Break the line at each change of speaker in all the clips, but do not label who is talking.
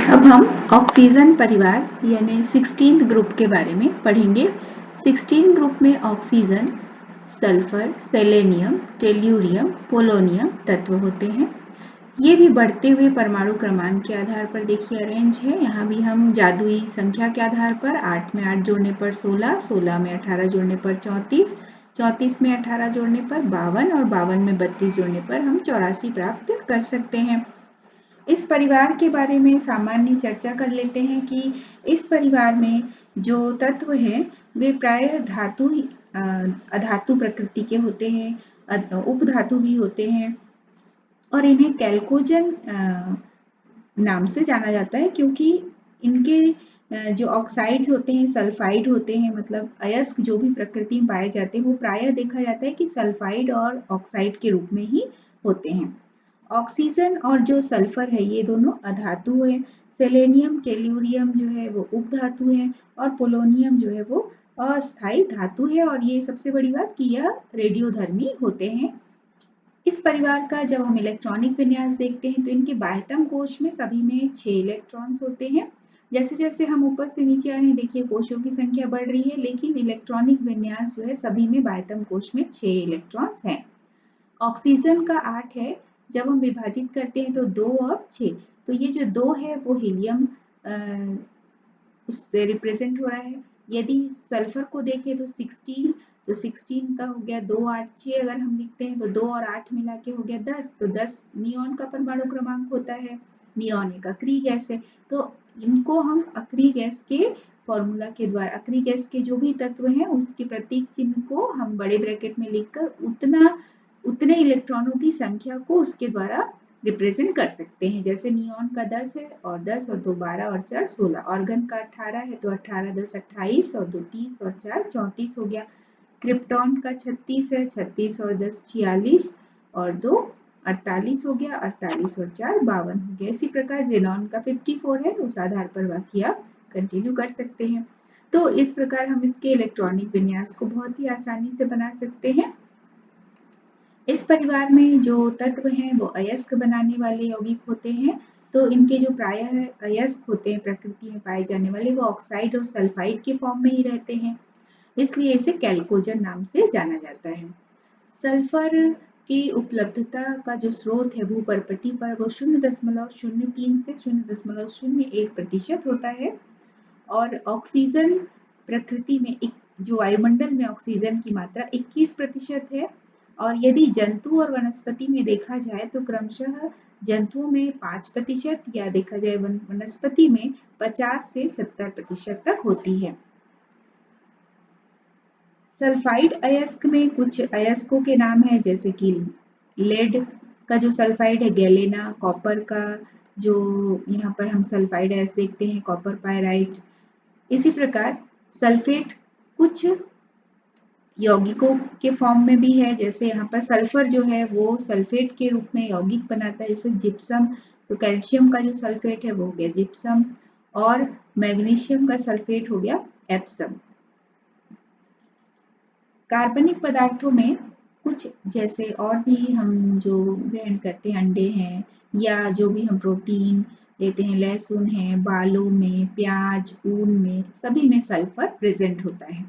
अब हम ऑक्सीजन परिवार यानी 16th ग्रुप के बारे में पढ़ेंगे। 16 ग्रुप में oxygen, sulphur, selenium, tellurium, polonium तत्व होते हैं। ये भी बढ़ते हुए परमाणु क्रमांक के आधार पर देखिए अरेंज है। यहाँ भी हम जादुई संख्या के आधार पर 8 में 8 जोड़ने पर 16, 16 में 18 जोड़ने पर 34, 34 में 18 जोड़ने पर 52 और 52 में 32 जोड़ने पर हम 84 प्राप्त कर सकते हैं। इस परिवार के बारे में सामान्य चर्चा कर लेते हैं कि इस परिवार में जो तत्व हैं वे प्रायः धातु अधातु प्रकृति के होते हैं, उपधातु भी होते हैं और इन्हें कैल्कोजन नाम से जाना जाता है क्योंकि इनके जो ऑक्साइड्स होते हैं, सल्फाइड होते हैं, मतलब अयस्क जो भी प्रकृति में पाए जाते हैं वो प्रायः देखा जाता है कि सल्फाइड और ऑक्साइड के रूप में ही होते हैं। ऑक्सीजन और जो सल्फर है ये दोनों अधातु है। सेलेनियम, टेल्यूरियम जो है वो उपधातु है और पोलोनियम जो है वो अस्थायी धातु है और ये सबसे बड़ी बात कि यह रेडियोधर्मी होते हैं। इस परिवार का जब हम इलेक्ट्रॉनिक विन्यास देखते हैं तो इनके बाह्यतम कोश में सभी में 6 इलेक्ट्रॉन्स होते हैं। जैसे जैसे हम ऊपर से नीचे आ रहे हैं देखिए कोशों की संख्या बढ़ रही है, लेकिन इलेक्ट्रॉनिक विन्यास जो है सभी में बाह्यतम कोश में 6 इलेक्ट्रॉन्स हैं। ऑक्सीजन का 8 है। जब हम विभाजित करते हैं तो 2 और 6, तो ये जो 2 है वो हीलियम उससे रिप्रेजेंट हो रहा है। यदि सल्फर को देखें तो 16, तो 16 का हो गया 2 8 6, अगर हम लिखते हैं तो 2 और 8 मिला के हो गया 10, तो 10 नियॉन का परमाणु क्रमांक होता है। नियॉन एक अक्रिय गैस है, तो इनको हम अक्रिय गैस के फॉर्मूला के द्वारा, अक्रिय गैस के जो भी तत्व हैं उसके प्रतीक चिन्ह को हम बड़े ब्रैकेट में लिखकर उतने इलेक्ट्रॉनों की संख्या को उसके द्वारा रिप्रेजेंट कर सकते हैं। जैसे नियॉन का 10 है और 10 और 2 12 और 4 16, ऑर्गन का 18 है तो 18 10 28 और 2 30 और 4 34 हो गया। क्रिप्टॉन का 36 है, 36 और 10 46 और 2 48 हो गया, 48 और 4 52 हो गया। इसी प्रकार जेनॉन का 54 है, उस आधार पर बाकी आप कंटिन्यू कर सकते हैं। तो इस प्रकार हम इसके इलेक्ट्रॉनिक विन्यास को बहुत ही आसानी से बना सकते हैं। इस परिवार में जो तत्व हैं वो अयस्क बनाने वाले यौगिक होते हैं, तो इनके जो प्रायः अयस्क होते हैं प्रकृति में पाए जाने वाले वो ऑक्साइड और सल्फाइड के फॉर्म में ही रहते हैं, इसलिए इसे कैल्कोजन नाम से जाना जाता है। सल्फर की उपलब्धता का जो स्रोत है भूपर्पटी पर वो 0.03 से 0.01% होता है और ऑक्सीजन प्रकृति में जो वायुमंडल में ऑक्सीजन की मात्रा 21% है और यदि जंतु और वनस्पति में देखा जाए तो क्रमशः जंतुओं में 5% या देखा जाए वनस्पति में 50 से 70% तक होती है। सल्फाइड अयस्क में कुछ अयस्कों के नाम हैं जैसे कि लेड का जो सल्फाइड है, गैलेना, कॉपर का जो यहाँ पर हम सल्फाइड अयस्क देखते हैं कॉपर पायराइट। इसी प्रकार सल्फेट कुछ यौगिकों के फॉर्म में भी है, जैसे यहाँ पर सल्फर जो है वो सल्फेट के रूप में यौगिक बनाता है, जैसे जिप्सम, तो कैल्शियम का जो सल्फेट है वो हो गया जिप्सम और मैग्नीशियम का सल्फेट हो गया एप्सम। कार्बनिक पदार्थों में कुछ जैसे और भी हम जो ग्रहण करते हैं अंडे हैं या जो भी हम प्रोटीन लेते हैं, लहसुन है, बालों में, प्याज, ऊन में, सभी में सल्फर प्रेजेंट होता है।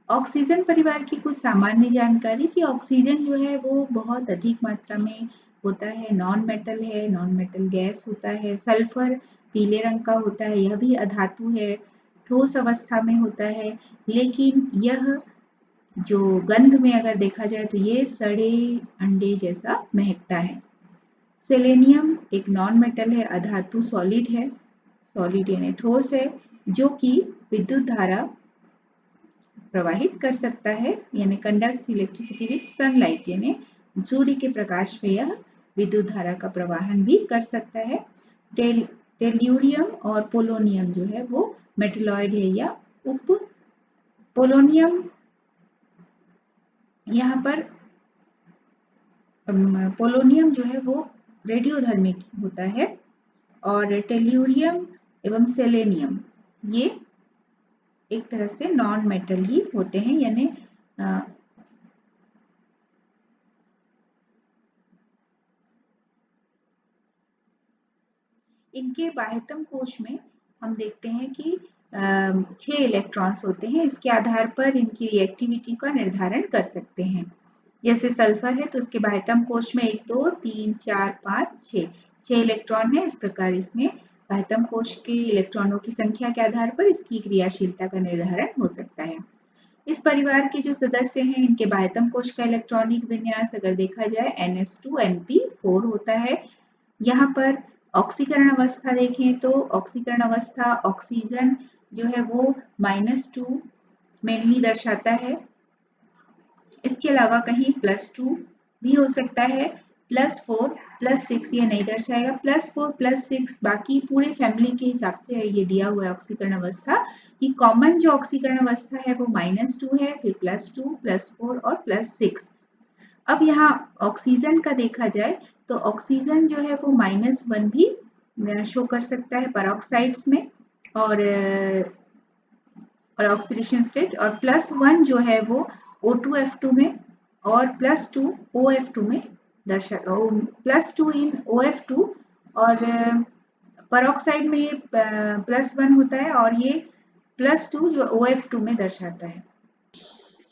ऑक्सीजन परिवार की कुछ सामान्य जानकारी कि ऑक्सीजन जो है वो बहुत अधिक मात्रा में होता है, नॉन मेटल है, नॉन मेटल गैस होता है। सल्फर पीले रंग का होता है, यह भी अधातु है, ठोस अवस्था में होता है, लेकिन यह जो गंध में अगर देखा जाए तो ये सड़े अंडे जैसा महकता है। सेलेनियम एक नॉन मेटल है, अधातु सॉलिड है, सॉलिड यानी ठोस है, जो कि विद्युत धारा प्रवाहित कर सकता है, यानी कंडक्ट्स इलेक्ट्रिसिटी विद सनलाइट, यानी सूर्य के प्रकाश में यह विद्युत धारा का प्रवाहन भी कर सकता है। टेल्यूरियम और पोलोनियम जो है वो मेटलॉइड है या उप पोलोनियम, यहाँ पर पोलोनियम जो है वो रेडियोधर्मी होता है और टेल्यूरियम एवं सेलेनियम ये एक तरह से नॉन मेटल ही होते हैं, यानी इनके बाह्यतम कोश में हम देखते हैं कि 6 इलेक्ट्रॉन्स होते हैं। इसके आधार पर इनकी रिएक्टिविटी का निर्धारण कर सकते हैं। जैसे सल्फर है तो उसके बाह्यतम कोश में 1 2 3 4 5 6 इलेक्ट्रॉन है। इस प्रकार इसमें बाह्यतम कोश के इलेक्ट्रॉनों की संख्या के आधार पर इसकी क्रियाशीलता का निर्धारण हो सकता है। इस परिवार के जो सदस्य हैं इनके बाह्यतम कोश का इलेक्ट्रॉनिक विन्यास अगर देखा जाए NH2Np4 होता है। यहाँ पर ऑक्सीकरण अवस्था देखें तो ऑक्सीकरण अवस्था ऑक्सीजन जो है वो -2 मेनली दर्शाता है। इसके अलावा कहीं +2 भी हो सकता है। +4 +6 ये नहीं दर्शाएगा। +4 +6 बाकी पूरे फैमिली के हिसाब से ये दिया हुआ है ऑक्सीकरण अवस्था कि कॉमन जो ऑक्सीकरण अवस्था है वो -2 है, फिर +2 +4 और +6। अब यहाँ ऑक्सीजन का देखा जाए तो ऑक्सीजन जो है वो -1 भी शो कर सकता है पेरोक्साइड्स में और ऑक्सीडेशन स्टेट, और +1 जो है वो O2F2 में और +2 OF2 में +2 इन OF2 और पेरोक्साइड में ये +1 होता है और ये +2 जो OF2 में दर्शाता है।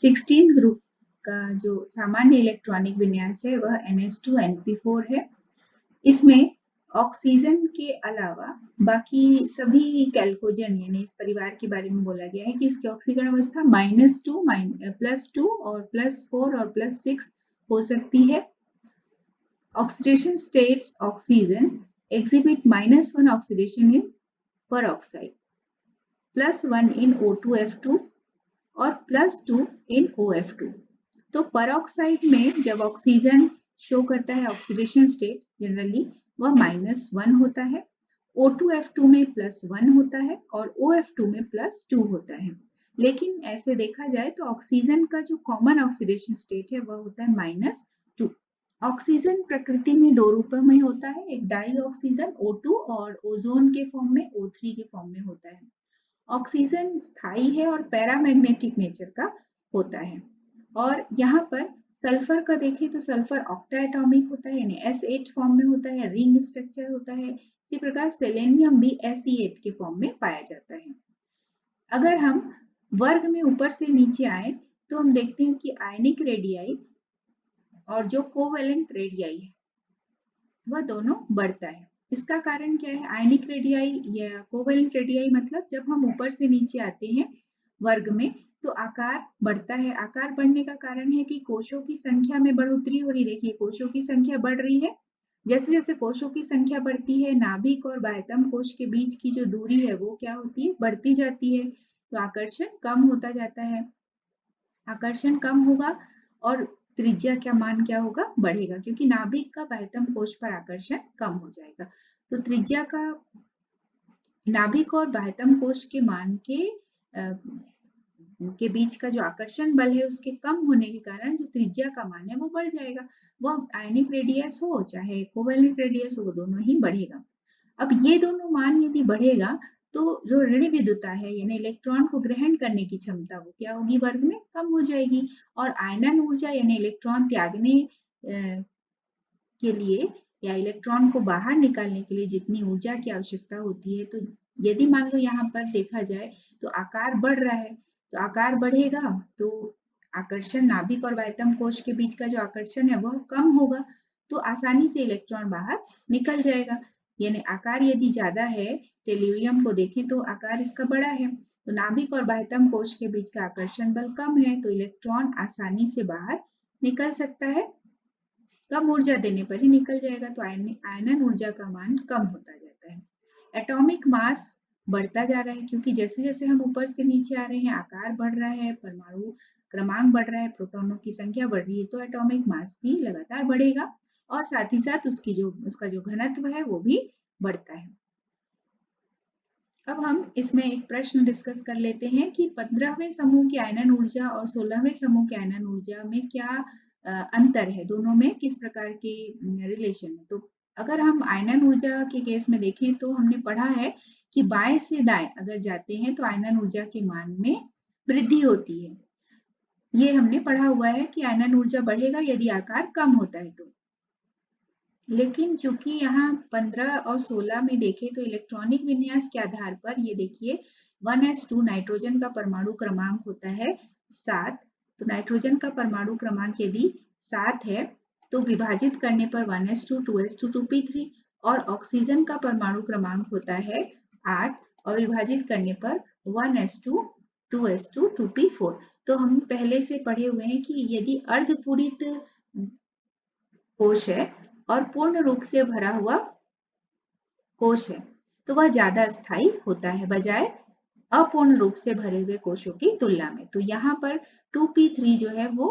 16 ग्रुप का जो सामान्य इलेक्ट्रॉनिक विन्यास है वह NH2Np4 है। इसमें ऑक्सीजन के अलावा बाकी सभी कैल्कोजन यानी इस परिवार के बारे में बोला गया है कि इसकी ऑक्सीकरण अवस्था -2 +2 और +4 और +6 हो सकती है। Oxidation states oxygen exhibit -1 oxidation इन peroxide, +1 इन O2F2 और +2 इन OF2। तो peroxide में जब ऑक्सीजन शो करता है ऑक्सीडेशन स्टेट जनरली वह -1 होता है, O2F2 में +1 होता है और OF2 में +2 होता है। लेकिन ऐसे देखा जाए तो ऑक्सीजन का जो कॉमन ऑक्सीडेशन स्टेट है वह होता है -2। ऑक्सीजन प्रकृति में दो रूपों में होता है, एक डाई ऑक्सीजन O2 और ओजोन के फॉर्म में O3 के फॉर्म में होता है। ऑक्सीजन स्थायी है और पैरामैग्नेटिक नेचर का होता है। और यहाँ पर सल्फर का देखें तो सल्फर ऑक्टा एटॉमिक होता है यानी S8 फॉर्म में होता है, रिंग स्ट्रक्चर होता है। इसी प्रकार सेलेनियम भी Se8 के फॉर्म में पाया जाता है। अगर हम वर्ग में ऊपर से नीचे आए तो हम देखते हैं कि आयनिक रेडियाई और जो कोवेलेंट रेडियाई है वह दोनों बढ़ता है। इसका कारण क्या है? आयनिक रेडियाई या कोवेलेंट रेडियाई मतलब जब हम ऊपर से नीचे आते हैं वर्ग में तो आकार बढ़ता है। आकार बढ़ने का कारण है कि कोशों की संख्या में बढ़ोतरी हो रही। देखिए कोशों की संख्या बढ़ रही है। जैसे जैसे कोशों की संख्या बढ़ती है नाभिक और बाह्यतम कोश के बीच की जो दूरी है वो क्या होती है? बढ़ती जाती है। तो आकर्षण कम होता जाता है। आकर्षण कम होगा और त्रिज्या का मान क्या होगा? बढ़ेगा, क्योंकि नाभिक का बाह्यतम कोश पर आकर्षण कम हो जाएगा। तो त्रिज्या का नाभिक और बाह्यतम कोश के मान के बीच का जो आकर्षण बल है उसके कम होने के कारण जो त्रिज्या का मान है वो बढ़ जाएगा। वो आयनिक रेडियस हो चाहे कोवेलेंट रेडियस हो, वो दोनों ही बढ़ेगा। अब ये दोनों मान यदि बढ़ेगा तो जो ऋण विद्युता है यानी इलेक्ट्रॉन को ग्रहण करने की क्षमता वो क्या होगी? वर्ग में कम हो जाएगी। और आयनन ऊर्जा यानी इलेक्ट्रॉन त्यागने के लिए या इलेक्ट्रॉन को बाहर निकालने के लिए जितनी ऊर्जा की आवश्यकता होती है, तो यदि मान लो यहाँ पर देखा जाए तो आकार बढ़ रहा है, तो आकार बढ़ेगा तो आकर्षण नाभिक और बाह्यतम कोश के बीच का जो आकर्षण है वह कम होगा, तो आसानी से इलेक्ट्रॉन बाहर निकल जाएगा। यानी आकार यदि ज्यादा है, टेल्यूरियम को देखें तो आकार इसका बड़ा है, तो नाभिक और बाह्यतम कोश के बीच का आकर्षण बल कम है, तो इलेक्ट्रॉन आसानी से बाहर निकल सकता है। कम ऊर्जा देने पर ही निकल जाएगा, तो आयनन ऊर्जा का मान कम होता जाता है। एटॉमिक मास बढ़ता जा रहा है, क्योंकि जैसे जैसे हम ऊपर से नीचे आ रहे हैं आकार बढ़ रहा है, परमाणु क्रमांक बढ़ रहा है, प्रोटॉनों की संख्या बढ़ रही है, तो एटॉमिक मास भी लगातार बढ़ेगा और साथ ही साथ उसका जो घनत्व है वो भी बढ़ता है। अब हम इसमें एक प्रश्न डिस्कस कर लेते हैं कि 15वें समूह की आयनन ऊर्जा और 16वें समूह की आयनन ऊर्जा में क्या अंतर है, दोनों में किस प्रकार के रिलेशन है। तो अगर हम आयनन ऊर्जा के केस में देखें तो हमने पढ़ा है कि बाएं से दाएं अगर जाते हैं तो आयनन ऊर्जा के मान में वृद्धि होती है। ये हमने पढ़ा हुआ है कि आयनन ऊर्जा बढ़ेगा यदि आकार कम होता है तो। लेकिन चूंकि यहाँ 15 और 16 में देखें तो इलेक्ट्रॉनिक विन्यास के आधार पर ये देखिए 1s2 नाइट्रोजन का परमाणु क्रमांक होता है 7। तो नाइट्रोजन का परमाणु क्रमांक यदि 7 है तो विभाजित करने पर 1s2 2s2 2p3 और ऑक्सीजन का परमाणु क्रमांक होता है 8 और विभाजित करने पर 1s2 2s2 2p4। तो हम पहले से पढ़े हुए हैं कि यदि अर्धपूरित कोश है और पूर्ण रूप से भरा हुआ कोश है तो वह ज्यादा स्थायी होता है बजाय अपूर्ण रूप से भरे हुए कोशों की तुलना में। तो यहाँ पर 2p3 जो है वो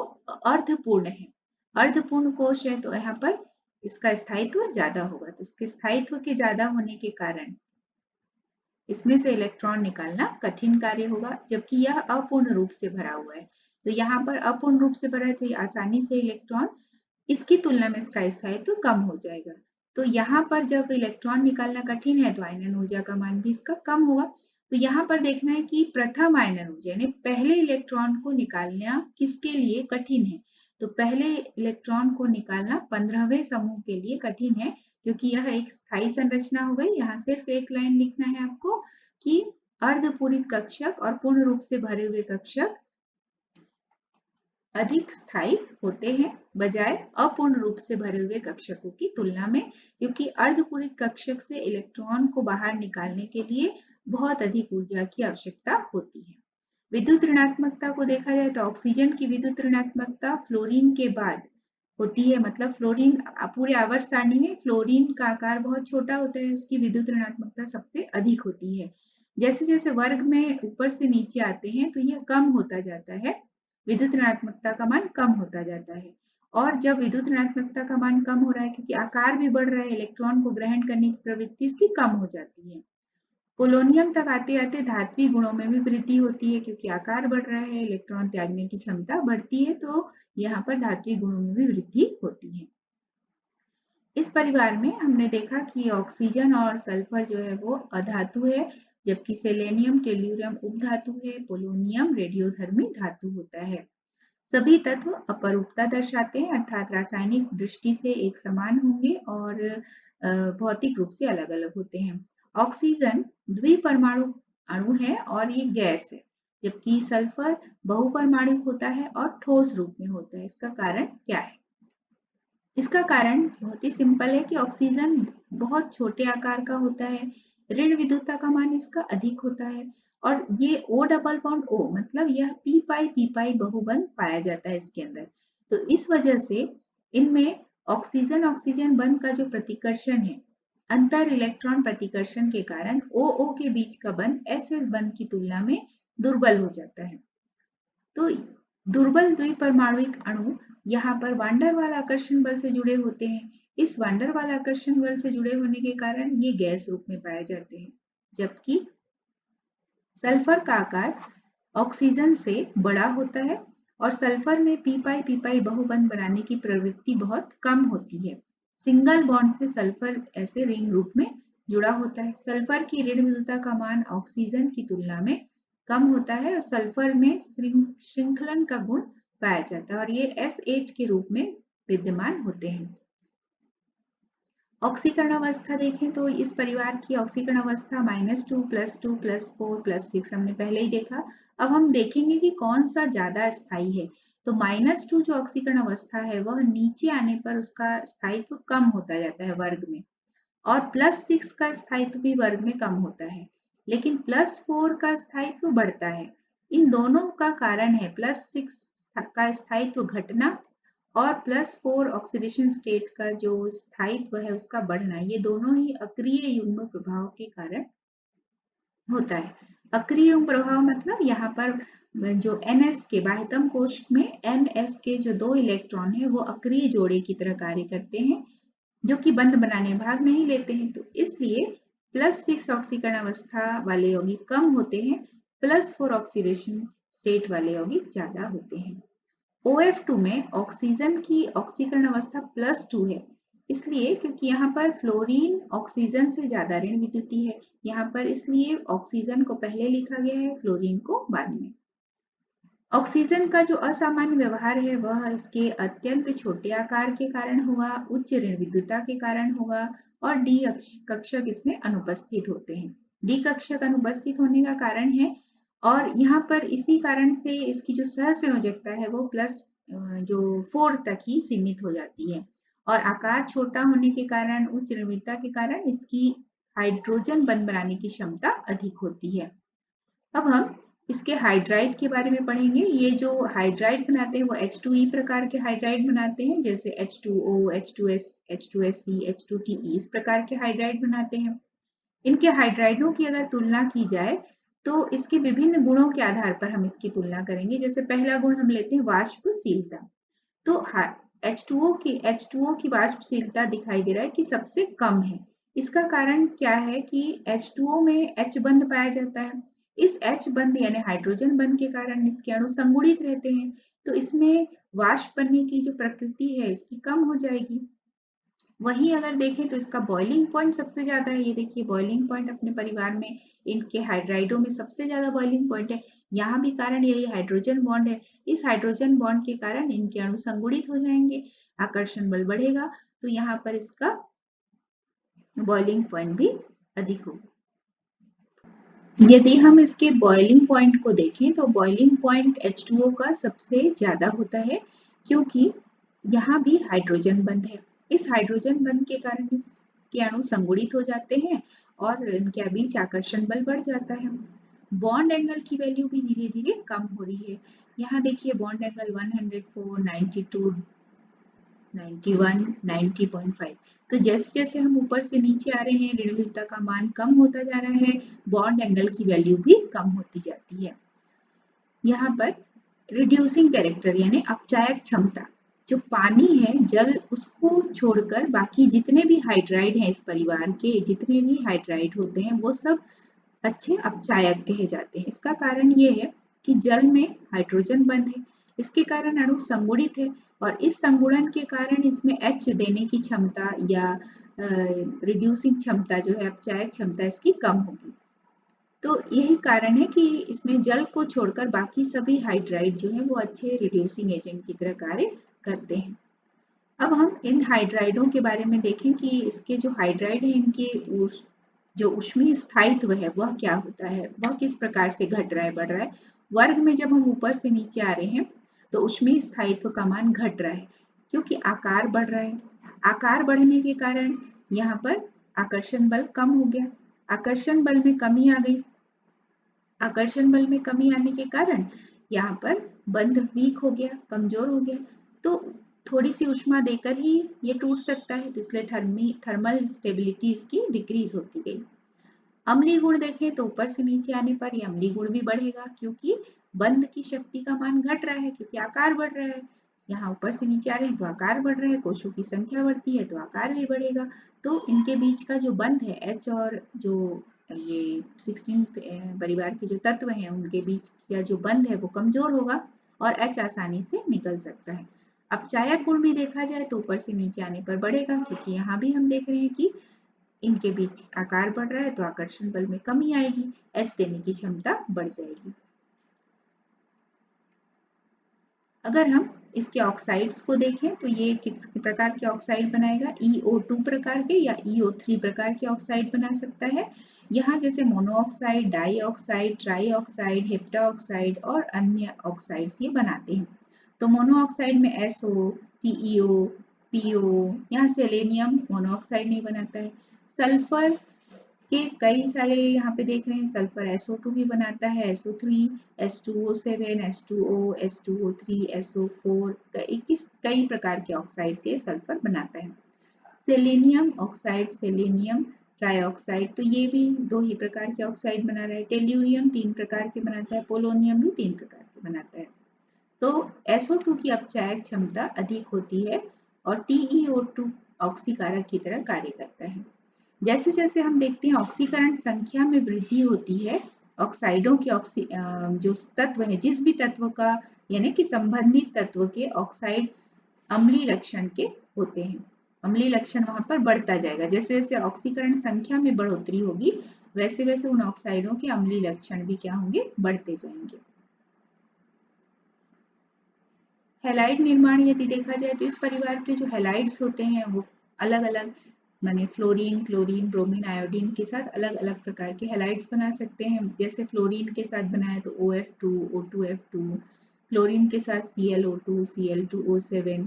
अर्धपूर्ण है, अर्धपूर्ण कोश है तो यहाँ पर इसका स्थायित्व ज्यादा होगा। तो इसके स्थायित्व के ज्यादा होने के कारण इसमें से इलेक्ट्रॉन निकालना कठिन कार्य होगा, जबकि यह अपूर्ण रूप से भरा हुआ है। तो यहाँ पर अपूर्ण रूप से भरा है तो ये आसानी से इलेक्ट्रॉन, इसकी तुलना में इसका स्थायित्व कम हो जाएगा। तो यहाँ पर जब इलेक्ट्रॉन निकालना कठिन है तो आयनन ऊर्जा का मान भी इसका कम होगा। तो यहाँ पर देखना है कि प्रथम आयनन ऊर्जा यानी पहले इलेक्ट्रॉन को निकालना किसके लिए कठिन है। तो पहले इलेक्ट्रॉन को निकालना 15वें समूह के लिए कठिन है, क्योंकि यह एक स्थायी संरचना हो गई। यहाँ सिर्फ एक लाइन लिखना है आपको कि अर्धपूरित कक्षक और पूर्ण रूप से भरे हुए कक्षक अधिक स्थायी होते हैं बजाय अपूर्ण रूप से भरे हुए कक्षकों की तुलना में, क्योंकि अर्धपूरित कक्षक से इलेक्ट्रॉन को बाहर निकालने के लिए बहुत अधिक ऊर्जा की आवश्यकता होती है। विद्युत ऋणात्मकता को देखा जाए तो ऑक्सीजन की विद्युत ऋणात्मकता फ्लोरीन के बाद होती है। मतलब फ्लोरीन पूरे आवर्त सारणी में फ्लोरीन का आकार बहुत छोटा होता है, उसकी विद्युत ऋणात्मकता सबसे अधिक होती है। जैसे जैसे वर्ग में ऊपर से नीचे आते हैं तो यह कम होता जाता है, विद्युत ऋणात्मकता का मान कम होता जाता है। और जब विद्युत ऋणात्मकता का मान कम हो रहा है क्योंकि आकार भी बढ़ रहा है, इलेक्ट्रॉन को ग्रहण करने की प्रवृत्ति इसकी कम हो जाती है। पोलोनियम तक आते आते धात्विक गुणों में भी वृद्धि होती है, क्योंकि आकार बढ़ रहा है, इलेक्ट्रॉन त्यागने की क्षमता बढ़ती है, तो यहाँ पर धात्विक गुणों में भी वृद्धि होती है। इस परिवार में हमने देखा कि ऑक्सीजन और सल्फर जो है वो अधातु है, जबकि सेलेनियम टेल्यूरियम उपधातु है, पोलोनियम रेडियोधर्मी धातु होता है। सभी तत्व अपरूपता दर्शाते हैं, अर्थात रासायनिक दृष्टि से एक समान होंगे और भौतिक रूप से अलग अलग होते हैं। ऑक्सीजन द्विपरमाणु अणु है और ये गैस है, जबकि सल्फर बहुपरमाणु होता है और ठोस रूप में होता है। इसका कारण क्या है? इसका कारण बहुत ही सिंपल है कि ऑक्सीजन बहुत छोटे आकार का होता है, ऋण विद्युतता का मान इसका अधिक होता है और ये O डबल बॉन्ड O मतलब यह पी पाई बहुबंध पाया जाता है इसके अंदर। तो इस वजह से इनमें ऑक्सीजन ऑक्सीजन बंध का जो प्रतिकर्षण है, अंतर इलेक्ट्रॉन प्रतिकर्षण के कारण OO के बीच का बंध SS बंध की तुलना में दुर्बल हो जाता है। तो दुर्बल द्विपरमाणुक अणु यहाँ पर वान डेर वाल आकर्षण बल से जुड़े होते हैं। इस वान डेर वाल आकर्षण बल से जुड़े होने के कारण ये गैस रूप में पाए जाते हैं, जबकि सल्फर का आकार ऑक्सीजन से बड़ा होता है और सल्फर में पी पाई बहुबंध बनाने की प्रवृत्ति बहुत कम होती है। सिंगल बॉन्ड से सल्फर ऐसे रिंग रूप में जुड़ा होता है। सल्फर की ऋण विद्युतता का मान ऑक्सीजन की तुलना में कम होता है और सल्फर में श्रृंखलन का गुण पाया जाता है और ये SH के रूप में विद्यमान होते हैं। ऑक्सीकरण अवस्था देखें तो इस परिवार की ऑक्सीकरण अवस्था -2 +2 +4 +6 हमने पहले ही देखा। अब हम देखेंगे कि कौन सा ज्यादा स्थायी है। तो -2 जो ऑक्सीकरण अवस्था है वह नीचे आने पर उसका स्थायित्व कम होता जाता है वर्ग में, और +6 का स्थायित्व भी वर्ग में कम होता है, लेकिन +4 का स्थायित्व बढ़ता है। इन दोनों का कारण है +6 का स्थायित्व घटना और +4 ऑक्सीडेशन स्टेट का जो स्थायित्व है उसका बढ़ना। ये दोनों ही अक्रिय युग्म प्रभाव के कारण होता है। अक्रिय युग्म प्रभाव मतलब यहाँ पर जो NS के बाह्यतम कोश में NS के जो 2 इलेक्ट्रॉन है वो अक्रिय जोड़े की तरह कार्य करते हैं, जो कि बंध बनाने में भाग नहीं लेते हैं। तो इसलिए +6 ऑक्सीकरण अवस्था वाले यौगिक कम होते हैं, +4 ऑक्सीडेशन स्टेट वाले यौगिक ज्यादा होते हैं। OF2 में ऑक्सीजन की ऑक्सीकरण अवस्था +2 है, इसलिए क्योंकि यहाँ पर फ्लोरीन ऑक्सीजन से ज्यादा ऋण विद्युतीय है। यहाँ पर इसलिए ऑक्सीजन को पहले लिखा गया है, फ्लोरीन को बाद में। ऑक्सीजन का जो असामान्य व्यवहार है वह इसके अत्यंत छोटे आकार के कारण होगा, उच्च ऋण विद्युतता के कारण होगा और डी कक्षक इसमें अनुपस्थित होते हैं। डी कक्षक अनुपस्थित होने का कारण है और यहाँ पर इसी कारण से इसकी जो सहसंयोजकता है वो प्लस जो 4 तक ही सीमित हो जाती है और आकार छोटा होने के कारण, उच्च ऋण विद्युतता के कारण इसकी हाइड्रोजन बंध बनाने की क्षमता अधिक होती है। अब हम इसके हाइड्राइड के बारे में पढ़ेंगे। ये जो हाइड्राइड बनाते हैं वो H2E प्रकार के हाइड्राइड बनाते हैं, जैसे H2O, H2S, H2SE, H2TE इस प्रकार के हाइड्राइड बनाते हैं। इनके हाइड्राइडों की अगर तुलना की जाए तो इसके विभिन्न गुणों के आधार पर हम इसकी तुलना करेंगे। जैसे पहला गुण हम लेते हैं वाष्पशीलता। तो H2O की वाष्पशीलता दिखाई दे रहा है कि सबसे कम है। इसका कारण क्या है कि H2O में H बंध पाया जाता है। इस H बंध यानी हाइड्रोजन बंध के कारण इसके अणु संगुणित रहते हैं, तो इसमें वाष्प बनने की जो प्रकृति है इसकी कम हो जाएगी। वहीं अगर देखें तो इसका बॉइलिंग पॉइंट सबसे ज्यादा है। ये देखिए बॉइलिंग पॉइंट अपने परिवार में इनके हाइड्राइडों में सबसे ज्यादा बॉइलिंग पॉइंट है। यहाँ भी कारण यही हाइड्रोजन बॉन्ड है। इस हाइड्रोजन बॉन्ड के कारण इनके अणु संगुणित हो जाएंगे, आकर्षण बल बढ़ेगा, तो यहाँ पर इसका बॉइलिंग पॉइंट भी अधिक होगा। यदि हम इसके बॉइलिंग पॉइंट को देखें तो बॉइलिंग पॉइंट H2O का सबसे ज्यादा होता है, क्योंकि यहाँ भी हाइड्रोजन बंध है। इस हाइड्रोजन बंध के कारण इसके अणु संगुणित हो जाते हैं और इनके बीच आकर्षण बल बढ़ जाता है। बॉन्ड एंगल की वैल्यू भी धीरे धीरे कम हो रही है। यहाँ देखिए बॉन्ड एंगल 104, 92, 91, 90.5। तो जैसे जैसे हम ऊपर से नीचे आ रहे हैं ऋण विद्युतता का मान कम होता जा रहा है, बॉन्ड एंगल की वैल्यू भी कम होती जाती है। यहाँ पर रिड्यूसिंग कैरेक्टर यानी अपचायक क्षमता, जो पानी है जल उसको छोड़कर बाकी जितने भी हाइड्राइड हैं इस परिवार के जितने भी हाइड्राइड होते हैं वो सब अच्छे अपचायक कहे जाते हैं। इसका कारण ये है कि जल में हाइड्रोजन बंध है, इसके कारण अणु संगुणित है और इस संगुणन के कारण इसमें H देने की क्षमता या रिड्यूसिंग क्षमता जो है अपचायक क्षमता इसकी कम होगी। तो यही कारण है कि इसमें जल को छोड़कर बाकी सभी हाइड्राइड जो है वो अच्छे रिड्यूसिंग एजेंट की तरह कार्य करते हैं। अब हम इन हाइड्राइडों के बारे में देखें कि इसके जो हाइड्राइड है इनके जो ऊष्मीय स्थायित्व है वह क्या होता है, वह किस प्रकार से घट रहा है बढ़ रहा है। वर्ग में जब हम ऊपर से नीचे आ रहे हैं तो ऊष्मीय स्थायित्व का मान घट रहा है, क्योंकि आकार बढ़ रहा है। आकार बढ़ने के कारण यहाँ पर आकर्षण बल कम हो गया, आकर्षण बल में कमी आ गई। आकर्षण बल में कमी आने के कारण यहाँ पर बंध वीक हो गया, कमजोर हो गया, तो थोड़ी सी ऊष्मा देकर ही ये टूट सकता है, तो इसलिए थर्मल स्टेबिलिटी इसकी डिक्रीज होती गई। अम्लीय गुण देखें तो ऊपर से नीचे आने पर ये अम्लीय गुण भी बढ़ेगा, क्योंकि बंध की शक्ति का मान घट रहा है, क्योंकि आकार बढ़ रहा है। यहाँ ऊपर से नीचे आ रहे हैं तो आकार बढ़ रहा है, कोशों की संख्या बढ़ती है तो आकार भी बढ़ेगा। तो इनके बीच का जो बंध है H और जो ये 16 परिवार के जो तत्व हैं उनके बीच का जो बंध है वो कमजोर होगा और H आसानी से निकल सकता है। अपचायक गुण भी देखा जाए तो ऊपर से नीचे आने पर बढ़ेगा, क्योंकि यहाँ भी हम देख रहे हैं कि इनके बीच आकार बढ़ रहा है तो आकर्षण बल में कमी आएगी, H देने की क्षमता बढ़ जाएगी। अगर हम इसके ऑक्साइड्स को देखें तो ये किस प्रकार के ऑक्साइड बनाएगा, EO2 प्रकार के या EO3 प्रकार के ऑक्साइड बना सकता है। यहाँ जैसे monoxide, di oxide, tri oxide, hepta oxide और अन्य ऑक्साइड्स ये बनाते हैं। तो मोनोऑक्साइड में SO, TeO, PO, यहाँ सेलेनियम मोनोऑक्साइड नहीं बनाता है। सल्फर के कई सारे यहाँ पे देख रहे हैं, सल्फर SO2 भी बनाता है, SO3, H2O7, H2O, H2O3, SO4, कई प्रकार के ऑक्साइड से सल्फर बनाता है। सेलेनियम ऑक्साइड, सेलेनियम ट्राइऑक्साइड, तो ये भी 2 ही प्रकार के ऑक्साइड बना रहा है। टेल्यूरियम 3 प्रकार के बनाता है, पोलोनियम भी 3 प्रकार के बनाता है। तो SO2 की अपचायक क्षमता अधिक होती है और TeO2 ऑक्सीकारक की तरह कार्य करता है। जैसे जैसे हम देखते हैं ऑक्सीकरण संख्या में वृद्धि होती है, ऑक्साइडों के जो तत्व है जिस भी तत्व का यानी कि संबंधित तत्व के ऑक्साइड अम्लीय लक्षण के होते हैं, अम्लीय लक्षण वहां पर बढ़ता जाएगा। जैसे जैसे ऑक्सीकरण संख्या में बढ़ोतरी होगी वैसे वैसे उन ऑक्साइडों के अम्लीय लक्षण भी क्या होंगे, बढ़ते जाएंगे। हैलाइड निर्माण यदि देखा जाए तो इस परिवार के जो हैलाइड्स होते हैं वो अलग अलग माने फ्लोरीन, क्लोरीन, ब्रोमीन, आयोडीन के साथ अलग अलग प्रकार के हैलाइड्स बना सकते हैं। जैसे फ्लोरीन के साथ बनाए तो OF2, O2F2, क्लोरीन के साथ ClO2, Cl2O7,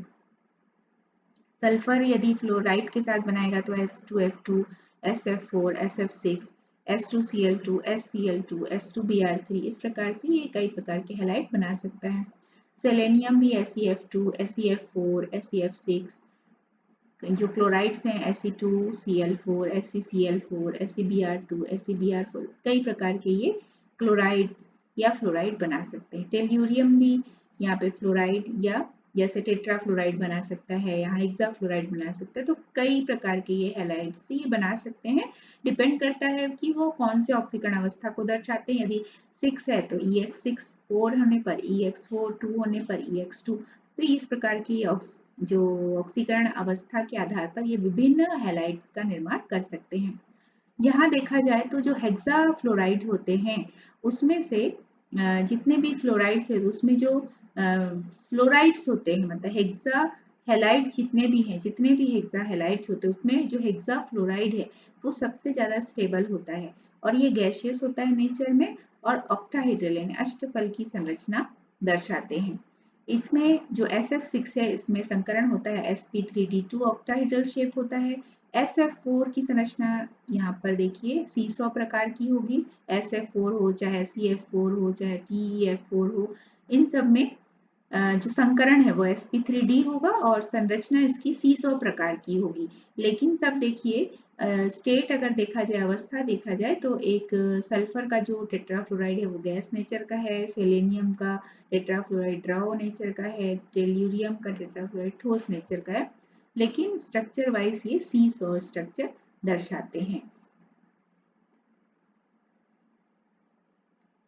सल्फर यदि फ्लोराइड के साथ बनाएगा तो S2F2, SF4, SF6, S2Cl2, SCl2, S2Br3, इस प्रकार से ये कई प्रकार के हैलाइड बना सकता है। सेलेनियम भी SeF2, SeF4, SeF6, जो क्लोराइड्स हैं Se2, Cl4, SeCl4, SeBr2, SeBr4, कई प्रकार के ये क्लोराइड या फ्लोराइड बना सकते हैं। टेल्यूरियम भी यहाँ पे फ्लोराइड या जैसे टेट्राफ्लोराइड बना सकता है, यहाँ हेक्साफ्लोराइड बना सकता है। तो कई प्रकार के ये हैलाइड्स ये बना सकते हैं। डिपेंड करता है कि वो कौन से ऑक्सीकरण अवस्था को दर्शाते हैं। यदि 6 है तो EX6, 4 होने पर EX4, 2 होने पर EX2। तो इस प्रकार की जो ऑक्सीकरण अवस्था के आधार पर ये विभिन्न हैलाइड्स का निर्माण कर सकते हैं। यहाँ देखा जाए तो जो हेक्साफ्लोराइड होते हैं उसमें से जितने भी फ्लोराइड्स है उसमें जो फ्लोराइड्स होते हैं मतलब हेक्सा हैलाइड जितने भी हैं, जितने भी हेक्सा हैलाइड्स होते हैं उसमें जो हेक्सा फ्लोराइड है वो सबसे ज्यादा स्टेबल होता है और ये गैसियस होता है नेचर में और ऑक्टाहेड्रल यानी अष्टफल की संरचना दर्शाते हैं। इसमें जो SF6 है इसमें संकरण होता है sp3d2 ऑक्टाहेड्रल शेप होता है। SF4 की संरचना यहाँ पर देखिए सीसॉ प्रकार की होगी। SF4 हो चाहे CF4 हो चाहे TeF4 हो, इन सब में जो संकरण है वो sp3d होगा और संरचना इसकी सीसॉ प्रकार की होगी। लेकिन सब देखिए स्टेट अगर देखा जाए, अवस्था देखा जाए तो एक सल्फर का जो टेट्राफ्लोराइड है वो गैस नेचर का है, सेलेनियम का टेट्राफ्लोराइड द्रव नेचर का है, टेल्यूरियम का टेट्राफ्लोराइड ठोस नेचर का है। लेकिन स्ट्रक्चर वाइज ये सीसॉ स्ट्रक्चर दर्शाते हैं।